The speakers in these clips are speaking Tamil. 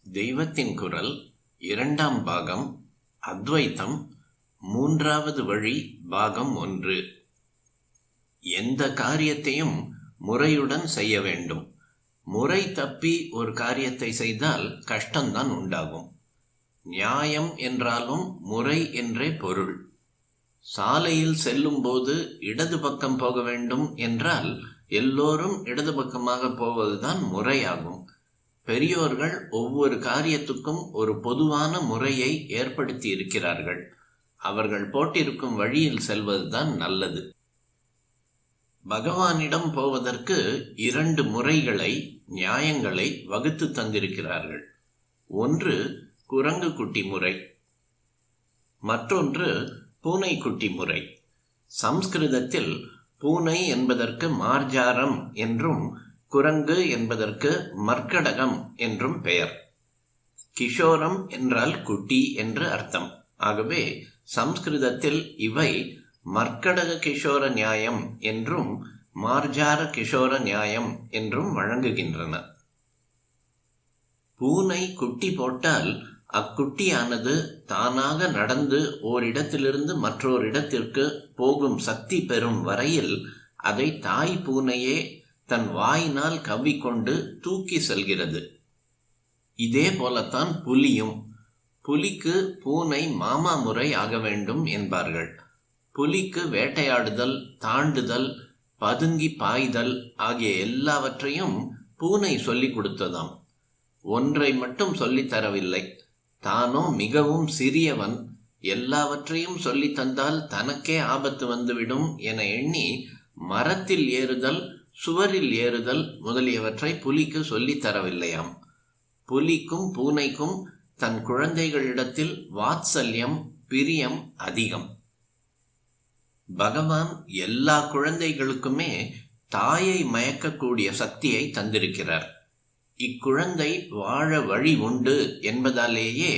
தெய்வத்தின் குரல் இரண்டாம் பாகம் அத்வைத்தம் மூன்றாவது வழி பாகம் 1. எந்த காரியத்தையும் முறையுடன் செய்ய வேண்டும். முறை தப்பி ஒரு காரியத்தை செய்தால் கஷ்டம்தான் உண்டாகும். நியாயம் என்றாலும் முறை என்றே பொருள். சாலையில் செல்லும்போது இடது பக்கம் போக வேண்டும் என்றால் எல்லோரும் இடது பக்கமாக போவதுதான் முறையாகும். பெரியோர்கள் ஒவ்வொரு காரியத்துக்கும் ஒரு பொதுவான முறையை ஏற்படுத்தி இருக்கிறார்கள். அவர்கள் போட்டிருக்கும் வழியில் செல்வதுதான் நல்லது. பகவானிடம் போவதற்கு 2 முறைகளை, நியாயங்களை வகுத்து தந்திருக்கிறார்கள். ஒன்று குரங்கு குட்டி முறை, மற்றொன்று பூனைக்குட்டி முறை. சம்ஸ்கிருதத்தில் பூனை என்பதற்கு மார்ஜாரம் என்றும் குரங்கு என்பதற்கு மர்க்கடகம் என்றும் பெயர். கிஷோரம் என்றால் குட்டி என்று அர்த்தம். ஆகவே சம்ஸ்கிருதத்தில் இவை மர்க்கடக கிஷோர நியாயம் என்றும் மார்ஜார கிஷோர நியாயம் என்றும் வழங்குகின்றன. பூனை குட்டி போட்டால் அக்குட்டியானது தானாக நடந்து ஓரிடத்திலிருந்து மற்றோரிடத்திற்கு போகும் சக்தி பெறும் வரையில் அதை தாய் பூனையே தன் வாயினால் கவ்விக்கொண்டு தூக்கி செல்கிறது. இதே போலத்தான் புலியும். புலிக்கு பூனை மாமா முறை ஆக வேண்டும் என்பார்கள். புலிக்கு வேட்டையாடுதல், தாண்டுதல், பதுங்கி பாய்தல் ஆகிய எல்லாவற்றையும் பூனை சொல்லிக் கொடுத்ததாம். ஒன்றை மட்டும் சொல்லித்தரவில்லை. தானோ மிகவும் சிறியவன், எல்லாவற்றையும் சொல்லி தந்தால் தனக்கே ஆபத்து வந்துவிடும் என எண்ணி மரத்தில் ஏறுதல், சுவரில் ஏறுதல் முதலியவற்றை புலிக்கு சொல்லித் தரவில்லையாம். புலிக்கும் பூனைக்கும் தன் குழந்தைகளிடத்தில் வாத்சல்யம், பிரியம் அதிகம். பகவான் எல்லா குழந்தைகளுக்குமே தாயை மயக்கக்கூடிய சக்தியை தந்திருக்கிறார். இக்குழந்தை வாழ வழி உண்டு என்பதாலேயே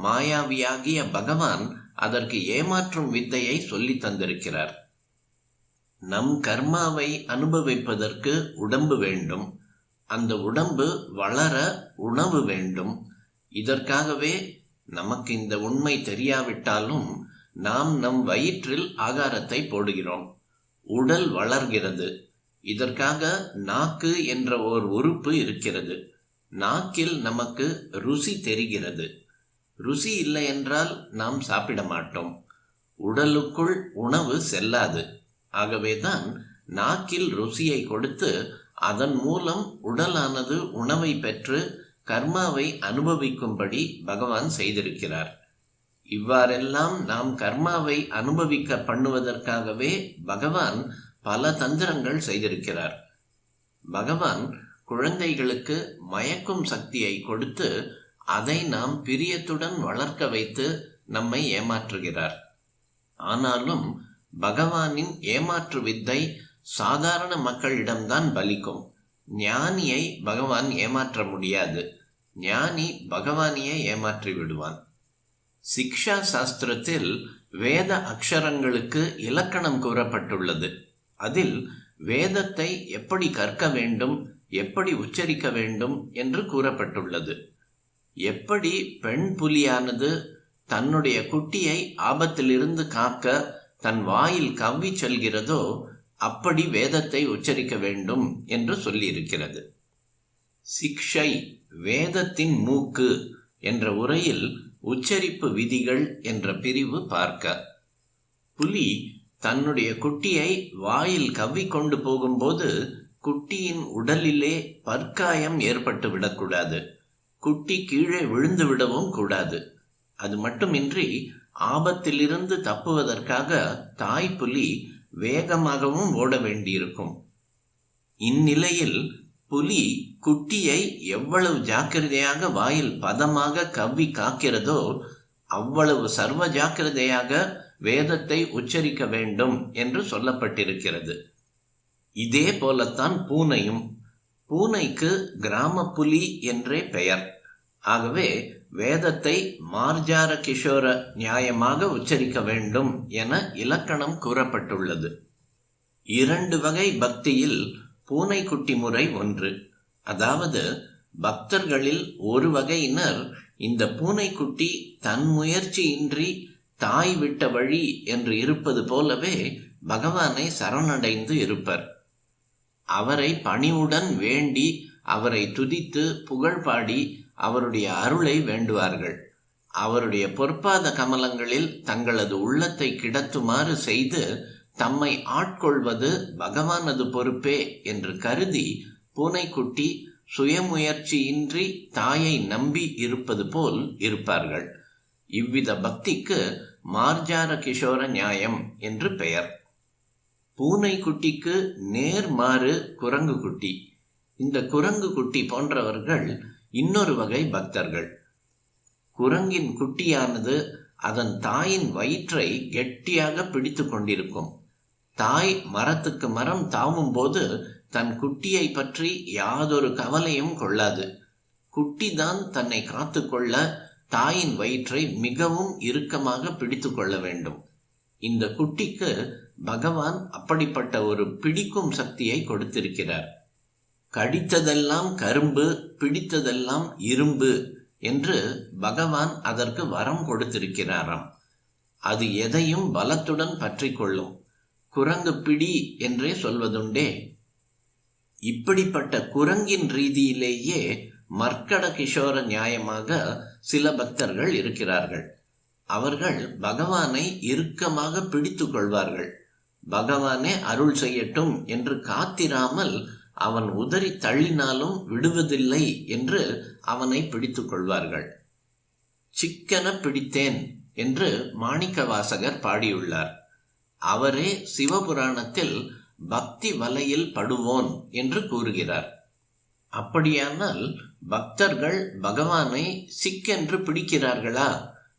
மாயாவியாகிய பகவான் அதற்கு ஏமாற்றும் வித்தையை சொல்லி தந்திருக்கிறார். நம் கர்மாவை அனுபவிப்பதற்கு உடம்பு வேண்டும். அந்த உடம்பு வளர உணவு வேண்டும். இதற்காகவே நமக்கு இந்த உண்மை தெரியாவிட்டாலும் நாம் நம் வயிற்றில் ஆகாரத்தை போடுகிறோம். உடல் வளர்கிறது. இதற்காக நாக்கு என்ற ஓர் உறுப்பு இருக்கிறது. நாக்கில் நமக்கு ருசி தெரிகிறது. ருசி இல்லை என்றால் நாம் சாப்பிட மாட்டோம். உடலுக்குள் உணவு செல்லாது. ஆகவேதான் நாக்கில் ருசியை கொடுத்து அதன் மூலம் உடலானது உணவை பெற்று கர்மாவை அனுபவிக்கும்படி பகவான் செய்திருக்கிறார். இவ்வாறெல்லாம் நாம் கர்மாவை அனுபவிக்க பண்ணுவதற்காகவே பகவான் பல தந்திரங்கள் செய்திருக்கிறார். பகவான் குழந்தைகளுக்கு மயக்கும் சக்தியை கொடுத்து அதை நாம் பிரியத்துடன் வளர்க்க வைத்து நம்மை ஏமாற்றுகிறார். ஆனாலும் பகவானின் ஏமாற்று வித்தை சாதாரண மக்களிடம்தான் பலிக்கும். ஞானியை பகவான் ஏமாற்ற முடியாது. ஞானி பகவானியை ஏமாற்றி விடுவான். சிக்ஷா சாஸ்திரத்தில் வேத அக்ஷரங்களுக்கு இலக்கணம் கூறப்பட்டுள்ளது. அதில் வேதத்தை எப்படி கற்க வேண்டும், எப்படி உச்சரிக்க வேண்டும் என்று கூறப்பட்டுள்ளது. எப்படி பெண் புலியானது தன்னுடைய குட்டியை ஆபத்திலிருந்து காக்க தன் வாயில் கவ்வி செல்கிறதோ அப்படி வேதத்தை உச்சரிக்க வேண்டும் என்று சொல்லியிருக்கிறது. சிக்ஷை, வேதத்தின் மூக்கு என்ற உரையில் உச்சரிப்பு விதிகள் என்ற பிரிவு பார்க்க, புலி தன்னுடைய குட்டியை வாயில் கவ்வி கொண்டு போகும்போது குட்டியின் உடலிலே பற்காயம் ஏற்பட்டு விடக்கூடாது. குட்டி கீழே விழுந்து விடவும் கூடாது. அது மட்டுமின்றி ஆபத்திலிருந்து தப்புவதற்காக தாய்ப்புலி வேகமாகவும் ஓட வேண்டியிருக்கும். இந்நிலையில் புலி குட்டியை எவ்வளவு ஜாக்கிரதையாக வாயில் பதமாக கவ்வி காக்கிறதோ அவ்வளவு சர்வ ஜாக்கிரதையாக வேதத்தை உச்சரிக்க வேண்டும் என்று சொல்லப்பட்டிருக்கிறது. இதே போலத்தான் பூனையும். பூனைக்கு கிராம புலி என்றே பெயர். ஆகவே வேதத்தை மார்ஜார கிஷோர நியாயமாக உச்சரிக்க வேண்டும் என இலக்கணம் கூறப்பட்டுள்ளது. 2 வகை பக்தியில் பூனைக்குட்டி முறை ஒன்று. அதாவது பக்தர்களில் ஒரு வகையினர் இந்த பூனைக்குட்டி தன் முயற்சியின்றி தாய் விட்ட வழி என்று இருப்பது போலவே பகவானை சரணடைந்து இருப்பர். அவரை பணிவுடன் வேண்டி அவரை துதித்து புகழ்பாடி அவருடைய அருளை வேண்டுவார்கள். அவருடைய பொற்பாத கமலங்களில் தங்களது உள்ளத்தை கிடத்துமாறு செய்து தம்மை ஆட்கொள்வது பகவானது பொறுப்பே என்று கருதி பூனைக்குட்டி சுயமுயற்சியின்றி தாயை நம்பி இருப்பது போல் இருப்பார்கள். இவ்வித பக்திக்கு மார்ஜார கிஷோர நியாயம் என்று பெயர். பூனைக்குட்டிக்கு நேர்மாறு குரங்கு குட்டி. இந்த குரங்கு குட்டி போன்றவர்கள் இன்னொரு வகை பக்தர்கள். குரங்கின் குட்டியானது அதன் தாயின் வயிற்றை கெட்டியாக பிடித்து கொண்டிருக்கும். தாய் மரத்துக்கு மரம் தாவும் போது தன் குட்டியை பற்றி யாதொரு கவலையும் கொள்ளாது. குட்டிதான் தன்னை காத்து கொள்ள தாயின் வயிற்றை மிகவும் இறுக்கமாக பிடித்து கொள்ள வேண்டும். இந்த குட்டிக்கு பகவான் அப்படிப்பட்ட ஒரு பிடிக்கும் சக்தியை கொடுத்திருக்கிறார். கடித்ததெல்லாம் கரும்பு, பிடித்ததெல்லாம் இரும்பு என்று பகவான் அதற்கு வரம் கொடுத்திருக்கிறாராம். அது எதையும் பலத்துடன் பற்றி கொள்ளும். குரங்கு பிடி என்றே சொல்வதுண்டே. இப்படிப்பட்ட குரங்கின் ரீதியிலேயே மர்க்கட கிஷோர நியாயமாக சில பக்தர்கள் இருக்கிறார்கள். அவர்கள் பகவானை இறுக்கமாக பிடித்து கொள்வார்கள். பகவானே அருள் செய்யட்டும் என்று காத்திராமல் அவன் உதறி தள்ளினாலும் விடுவதில்லை என்று அவனை பிடித்து கொள்வார்கள். சிக்கன பிடித்தேன் என்று மாணிக்கவாசகர் பாடியுள்ளார். அவரே சிவபுராணத்தில் பக்தி வலையில் படுவோன் என்று கூறுகிறார். அப்படியானால் பக்தர்கள் பகவானை சிக்கென்று பிடிக்கிறார்களா?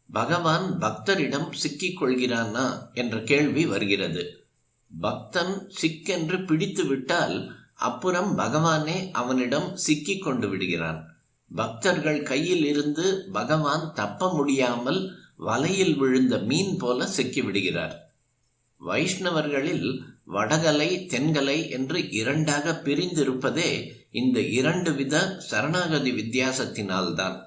பகவான் பக்தரிடம் சிக்கிக் கொள்கிறானா என்ற கேள்வி வருகிறது. பக்தன் சிக்கென்று பிடித்து விட்டால் அப்புறம் பகவானே அவனிடம் சிக்கிக் கொண்டு விடுகிறான். பக்தர்கள் கையில் இருந்து பகவான் தப்ப முடியாமல் வலையில் விழுந்த மீன் போல சிக்கி விடுகிறார். வைஷ்ணவர்களில் வடகலை தென்கலை என்று இரண்டாக பிரிந்திருப்பதே இந்த இரண்டு வித சரணாகதி வித்தியாசத்தினால்தான்.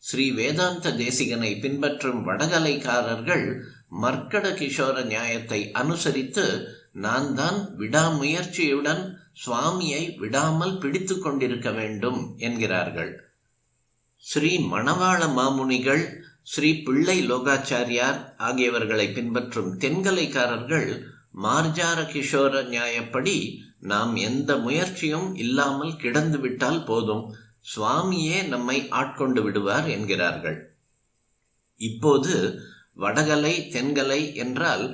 ஸ்ரீ வேதாந்த தேசிகனை பின்பற்றும் வடகலைக்காரர்கள் மர்க்கட கிஷோர நியாயத்தை அனுசரித்து நான் தான் விடாமுயற்சியுடன் சுவாமியை விடாமல் பிடித்து கொண்டிருக்க வேண்டும் என்கிறார்கள். ஸ்ரீ மணவாள மாமுனிகள், ஸ்ரீ பிள்ளை லோகாச்சாரியார் ஆகியவர்களை பின்பற்றும் தென்கலைக்காரர்கள் மார்ஜார கிஷோர நியாயப்படி நாம் எந்த முயற்சியும் இல்லாமல் கிடந்து விட்டால் போதும், சுவாமியே நம்மை ஆட்கொண்டு விடுவார் என்கிறார்கள். இப்போது வடகலை தென்கலை என்றால்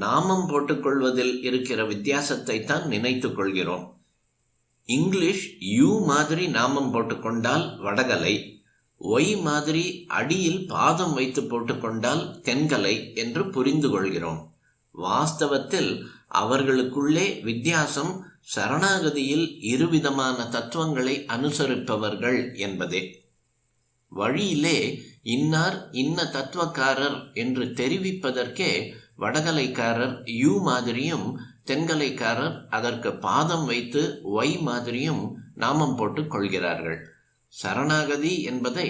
நாமம் போட்டுக்கொள்வதில் இருக்கிற வித்தியாசத்தை தான் நினைத்து கொள்கிறோம். இங்கிலீஷ் யூ மாதிரி நாமம் போட்டுக்கொண்டால் வடகலை, ஒய் மாதிரி அடியில் பாதம் வைத்து போட்டுக்கொண்டால் தென்கலை என்று புரிந்து கொள்கிறோம். வாஸ்தவத்தில் அவர்களுக்குள்ளே வித்தியாசம் சரணாகதியில் இருவிதமான தத்துவங்களை அனுசரிப்பவர்கள் என்பதே. வழியிலே இன்னார் இன்ன தத்துவக்காரர் என்று தெரிவிப்பதற்கே வடகலைக்காரர் யூ மாதிரியும் தென்கலைக்காரர் அதற்கு பாதம் வைத்து ஒய் மாதிரியும் நாமம் போட்டு கொள்கிறார்கள். சரணாகதி என்பதை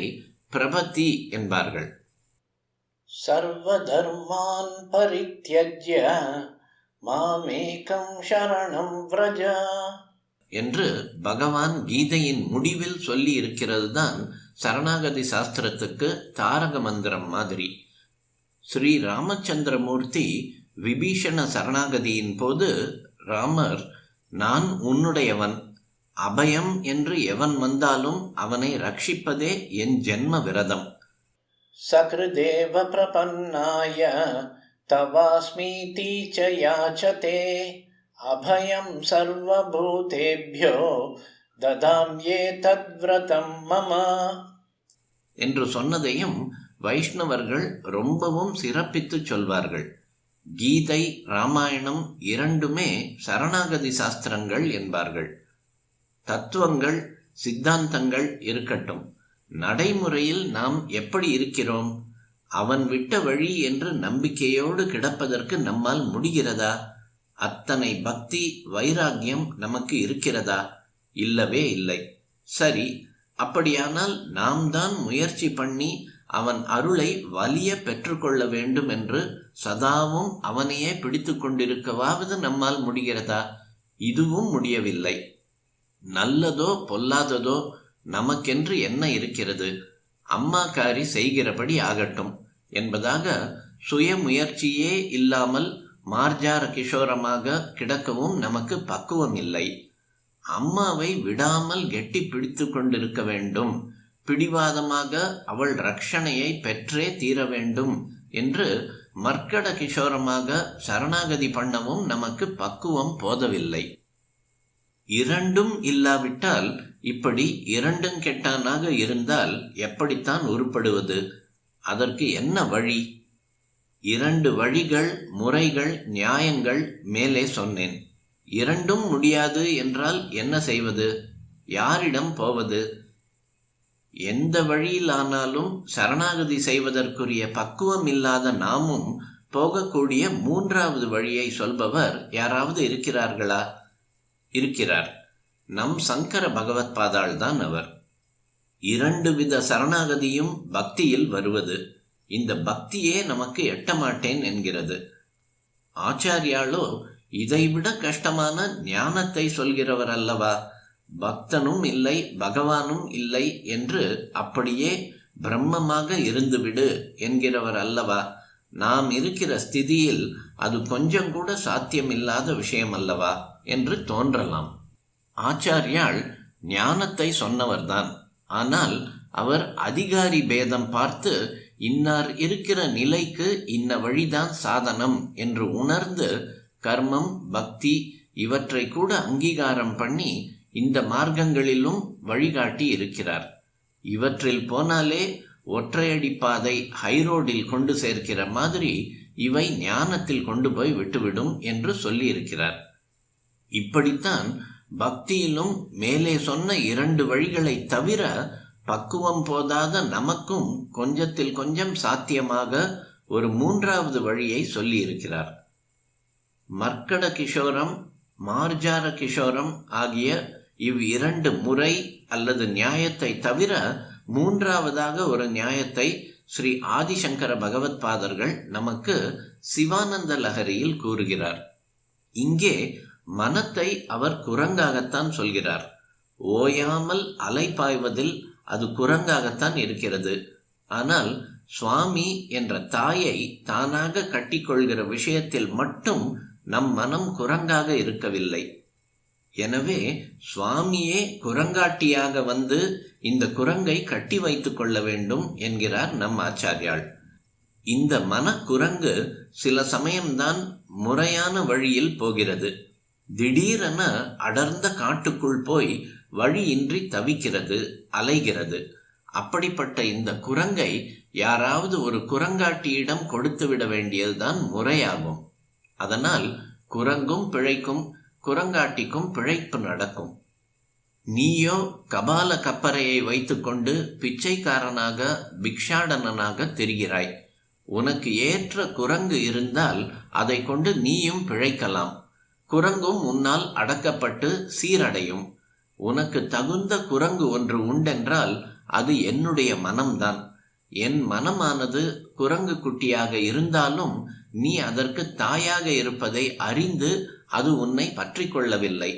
பிரபத்தி என்பார்கள். சர்வதர்மான் பரித்யஜ்ய மாமேகம் சரணம் வ்ரஜ என்று பகவான் கீதையின் முடிவில் சொல்லி இருக்கிறது தான் சரணாகதி சாஸ்திரத்துக்கு தாரக மந்திரம் மாதிரி. ஸ்ரீ ராமச்சந்திரமூர்த்தி விபீஷண சரணாகதியின் போது ராமர், நான் உன்னுடையவன், அபயம் என்று எவன் வந்தாலும் அவனை ரட்சிப்பதே என் ஜென்ம விரதம். சக்ருதேவ பிரபன்னாய தவாஸ்மீதி ச யாச்சதே அபயம் சர்வபூதேப்யோ ததாம்யே தத்வ்ரதம் மம என்று சொன்னதையும் வைஷ்ணவர்கள் ரொம்பவும் சிறப்பித்து சொல்வார்கள். கீதை, ராமாயணம் இரண்டுமே சரணாகதி சாஸ்திரங்கள் என்பார்கள். தத்துவங்கள், சித்தாந்தங்கள் இருக்கட்டும், நடைமுறையில் நாம் எப்படி இருக்கிறோம்? அவன் விட்ட வழி என்று நம்பிக்கையோடு கிடப்பதற்கு நம்மால் முடிகிறதா? அத்தனை பக்தி வைராக்கியம் நமக்கு இருக்கிறதா? இல்லவே இல்லை. சரி, அப்படியானால் நாம் தான் முயற்சி பண்ணி அவன் அருளை வலிய பெற்றுக்கொள்ள வேண்டும் என்று சதாவும் அவனையே பிடித்து கொண்டிருக்கவாவது நம்மால் முடிகிறதா? இதுவும் முடியவில்லை. நல்லதோ பொல்லாததோ நமக்கென்று என்ன இருக்கிறது? அம்மாக்காரி செய்கிறபடி ஆகட்டும் என்பதாக சுய முயற்சியே இல்லாமல் மார்ஜார கிஷோரமாக கிடக்கவும் நமக்கு பக்குவம் இல்லை. அம்மாவை விடாமல் கெட்டி பிடித்து கொண்டிருக்க வேண்டும், பிடிவாதமாக அவள் ரட்சணையை பெற்றே தீர வேண்டும் என்று மர்க்கட கிஷோரமாக சரணாகதி பண்ணவும் நமக்கு பக்குவம் போதவில்லை. இரண்டும் இல்லாவிட்டால், இப்படி இரண்டும் கெட்டானாக இருந்தால் எப்படித்தான் உருப்படுவது? அதற்கு என்ன வழி? 2 வழிகள், முறைகள், நியாயங்கள் மேலே சொன்னேன். இரண்டும் முடியாது என்றால் என்ன செய்வது? யாரிடம் போவது? எந்த வழியிலானாலும் சரணாகதி செய்வதற்குரிய பக்குவம் இல்லாத நாமும் போகக்கூடிய 3வது வழியை சொல்பவர் யாராவது இருக்கிறார்களா? இருக்கிறார். நம் சங்கர பகவத் பாதாள் தான் அவர். 2 வித சரணாகதியும் பக்தியில் வருவது. இந்த பக்தியே நமக்கு எட்டமாட்டேன் என்கிறது. ஆச்சாரியாலோ இதைவிட கஷ்டமான ஞானத்தை சொல்கிறவர் அல்லவா? பக்தனும் இல்லை, பகவானும் இல்லை என்று அப்படியே பிரம்மமாக இருந்துவிடு என்கிறவர் அல்லவா? நாம் இருக்கிற ஸ்திதியில் அது கொஞ்சம் கூட சாத்தியமில்லாத விஷயம் அல்லவா என்று தோன்றலாம். ஆச்சாரியால் ஞானத்தை சொன்னவர்தான். ஆனால் அவர் அதிகாரி பேதம் பார்த்து இன்னார் இருக்கிற நிலைக்கு இன்ன வழிதான் சாதனம் என்று உணர்ந்து கர்மம், பக்தி இவற்றை கூட அங்கீகாரம் பண்ணி இந்த மார்க்கங்களிலும் வழிகாட்டி இருக்கிறார். இவற்றில் போனாலே ஒற்றையடி பாதை ஹைரோடில் கொண்டு சேர்க்கிற மாதிரி இவை ஞானத்தில் கொண்டு போய் விட்டுவிடும் என்று சொல்லி இருக்கிறார். இப்படித்தான் பக்தியிலும் மேலே சொன்ன 2 வழிகளை தவிர பக்குவம் போதாத நமக்கும் கொஞ்சத்தில் கொஞ்சம் சாத்தியமாக ஒரு 3வது வழியை சொல்லி இருக்கிறார். மர்க்கட கிஷோரம், மார்ஜார கிஷோரம் ஆகிய 2 முறை அல்லது நியாயத்தை தவிர 3வதாக ஒரு நியாயத்தை ஸ்ரீ ஆதிசங்கர பகவத் பாதர்கள் நமக்கு சிவானந்த லஹரியில் கூறுகிறார். இங்கே மனத்தை அவர் குரங்காகத்தான் சொல்கிறார். ஓயாமல் அலைப்பாய்வதில் அது குரங்காகத்தான் இருக்கிறது. ஆனால் சுவாமி என்ற தாயை தானாக கட்டிக்கொள்கிற விஷயத்தில் மட்டும் நம் மனம் குரங்காக இருக்கவில்லை. எனவே சுவாமியே குரங்காட்டியாக வந்து இந்த குரங்கை கட்டி வைத்து கொள்ள வேண்டும் என்கிறார் நம் ஆச்சாரியாள். இந்த மனக்குரங்கு சில சமயம்தான் முறையான வழியில் போகிறது. திடீரென அடர்ந்த காட்டுக்குள் போய் வழியின்றி தவிக்கிறது, அலைகிறது. அப்படிப்பட்ட இந்த குரங்கை யாராவது ஒரு குரங்காட்டியிடம் கொடுத்து விட வேண்டியதுதான் முறையாகும். அதனால் குரங்கும் பிழைக்கும், குரங்காட்டிக்கும் பிழைப்பு நடக்கும். நீயோ கபால கப்பரையை வைத்துக்கொண்டு பிச்சைக்காரனாக, பிக்ஷாடனனாக தெரிகிறாய். உனக்கு ஏற்ற குரங்கு இருந்தால் அதை கொண்டு நீயும் பிழைக்கலாம். குரங்கும் உன்னால் அடக்கப்பட்டு சீரடையும். உனக்கு தகுந்த குரங்கு ஒன்று உண்டென்றால் அது என்னுடைய மனம்தான். என் மனமானது குரங்கு குட்டியாக இருந்தாலும் நீ அதற்கு தாயாக இருப்பதை அறிந்து அது உன்னை பற்றி கொள்ளவில்லை.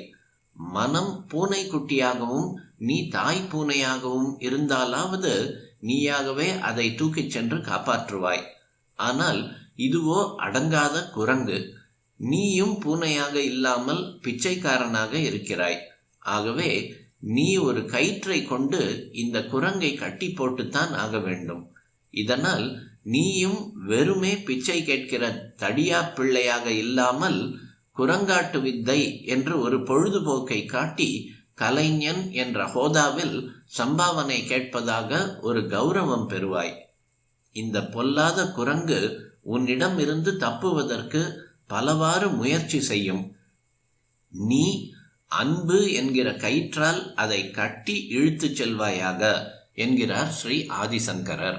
மனம் பூனை குட்டியாகவும் நீ தாய் பூனையாகவும் இருந்தாலாவது நீயாகவே அதை தூக்கிச் சென்று காப்பாற்றுவாய். ஆனால் இதுவோ அடங்காத குரங்கு. நீயும் பூனையாக இல்லாமல் பிச்சைக்காரனாக இருக்கிறாய். ஆகவே நீ ஒரு கயிற்றை கொண்டு இந்த குரங்கை கட்டி போட்டுத்தான் ஆக வேண்டும். இதனால் நீயும் வெறுமே பிச்சை கேட்கிற தடியா பிள்ளையாக இல்லாமல் குரங்காட்டு வித்தை என்று ஒரு பொழுதுபோக்கை காட்டி கலைஞன் என்ற ஹோதாவில் சம்பாவனை கேட்பதாக ஒரு கௌரவம் பெறுவாய். இந்த பொல்லாத குரங்கு உன்னிடம் இருந்து தப்புவதற்கு பலவாறு முயற்சி செய்யும். நீ அன்பு என்கிற கயிற்றால் அதை கட்டி இழுத்துச் செல்வாயாக என்கிறார் ஸ்ரீ ஆதிசங்கரர்.